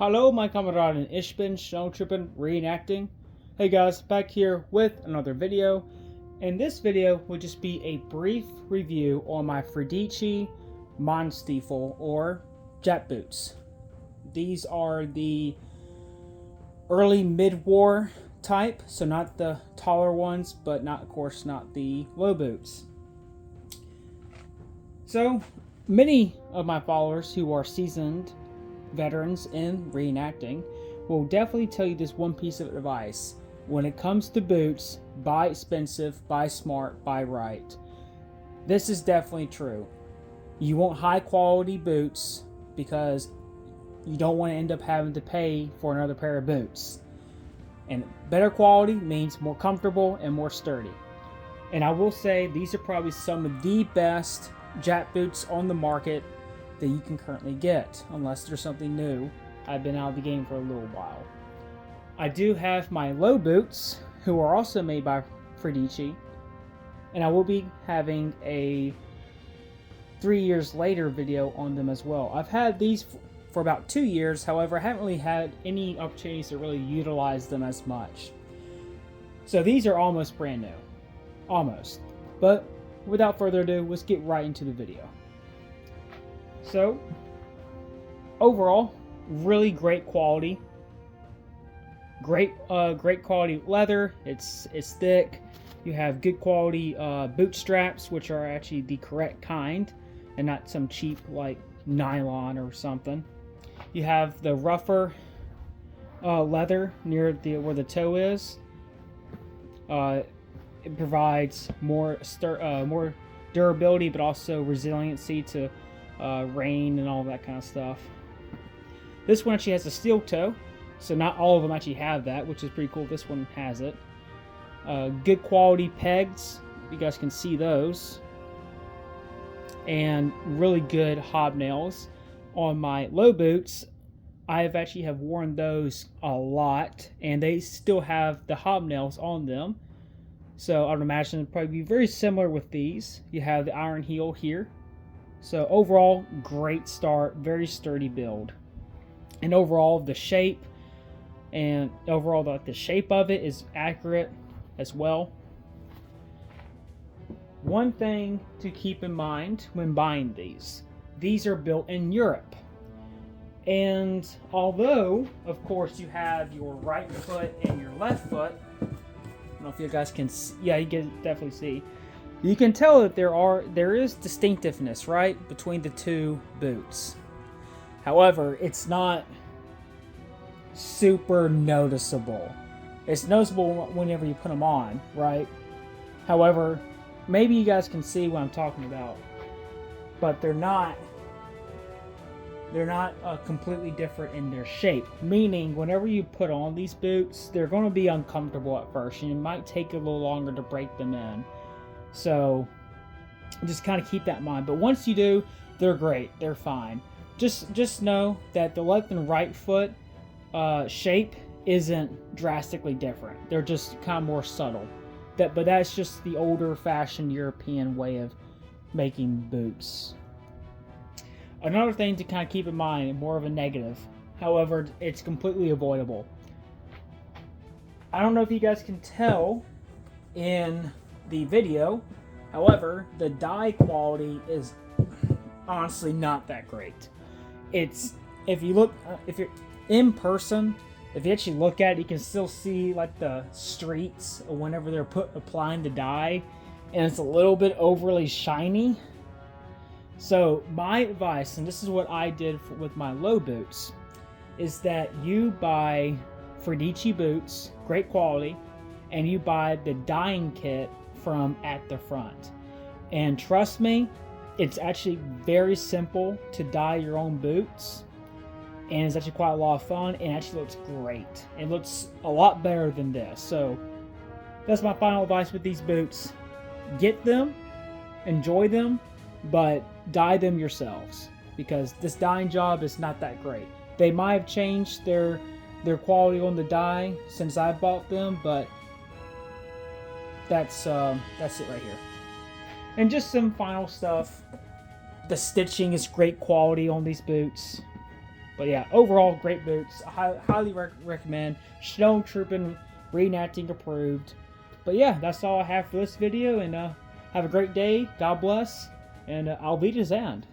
Hallo, my Kameraden, ich bin Snowtrippin' Reenacting. Hey guys, back here with another video. And this video will just be a brief review on my Fredericci Mannstiefel or Jackboots. These are the early mid-war type, so not the taller ones, but not, of course, not the low boots. So, many of my followers who are seasoned veterans in reenacting will definitely tell you this one piece of advice. When it comes to boots, buy expensive, buy smart, buy right. This is definitely true. You want high quality boots because you don't want to end up having to pay for another pair of boots. And better quality means more comfortable and more sturdy. And I will say these are probably some of the best Jack boots on the market that you can currently get, unless there's something new. I've been out of the game for a little while. I do have my low boots, who are also made by Fredericci, and I will be having a 3 years later video on them as well. I've had these for about 2 years, however I haven't really had any opportunities to really utilize them as much. So these are almost brand new. Almost. But without further ado, let's get right into the video. So, overall, really great quality. Great quality leather. It's thick. You have good quality boot straps, which are actually the correct kind, and not some cheap like nylon or something. You have the rougher leather near where the toe is. It provides more durability, but also resiliency to rain and all that kind of stuff. This one actually has a steel toe, so not all of them actually have that, which is pretty cool. This one has it. Good quality pegs, you guys can see those, and really good hobnails. On my low boots, I have worn those a lot, and they still have the hobnails on them. So I would imagine it'd probably be very similar with these. You have the iron heel here. So overall, great start, very sturdy build. And overall, the shape the shape of it is accurate as well. One thing to keep in mind when buying these are built in Europe. And although, of course, you have your right foot and your left foot, I don't know if you guys can see, yeah, you can definitely see. You can tell that there is distinctiveness, right, between the two boots. However, it's not super noticeable. It's noticeable whenever you put them on, right? However, maybe you guys can see what I'm talking about, but they're not completely different in their shape. Meaning, whenever you put on these boots, they're going to be uncomfortable at first, and it might take a little longer to break them in. So just kind of keep that in mind. But once you do, they're great. They're fine. Just know that the left and right foot shape isn't drastically different. They're just kind of more subtle. But that's just the older fashioned European way of making boots. Another thing to kind of keep in mind, more of a negative. However, it's completely avoidable. I don't know if you guys can tell in the video, however, the dye quality is honestly not that great. If you're in person, if you actually look at it, you can still see like the streaks whenever they're applying the dye, and it's a little bit overly shiny. So my advice, and this is what I did with my low boots, is that you buy Fredericci boots, great quality, and you buy the dyeing kit from at the front. And trust me, it's actually very simple to dye your own boots, and it's actually quite a lot of fun, and actually looks great. It looks a lot better than this. So that's my final advice with these boots. Get them, enjoy them, but dye them yourselves, because this dyeing job is not that great. They might have changed their quality on the dye since I bought them, but that's it right here. And just some final stuff. The stitching is great quality on these boots. But yeah, overall, great boots. Highly recommend. Snowtrooping reenacting approved. But yeah, that's all I have for this video. And have a great day. God bless. And I'll be to Zand.